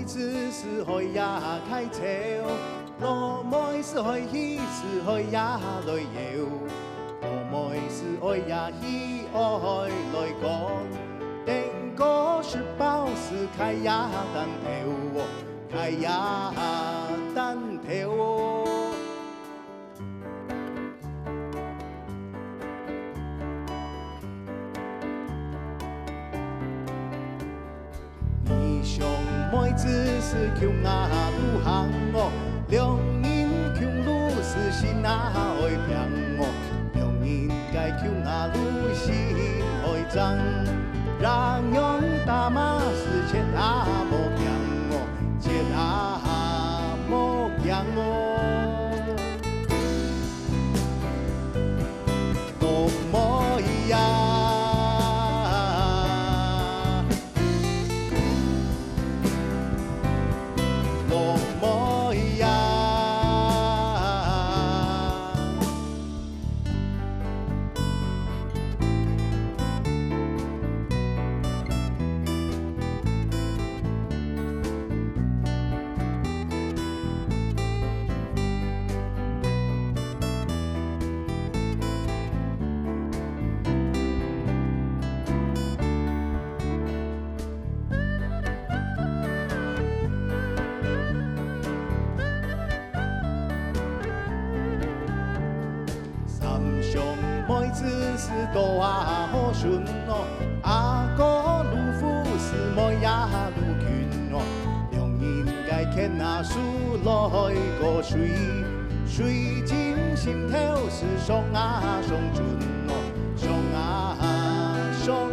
妹子是海呀开潮，老妹是海喜是海呀来游，老妹是海呀喜爱来讲，天高是宝是开呀单头，开呀单头。上妹子是穷啊路行哦，两人穷路是心啊爱平哦，两人该穷啊路心爱脏，让用大马是切啊莫强哦，切啊莫强哦，多么呀！妹子是多啊好顺哦，阿哥路夫是妹呀路群哦，两人该牵啊手来个水，水进心头是上啊上准哦，上啊上。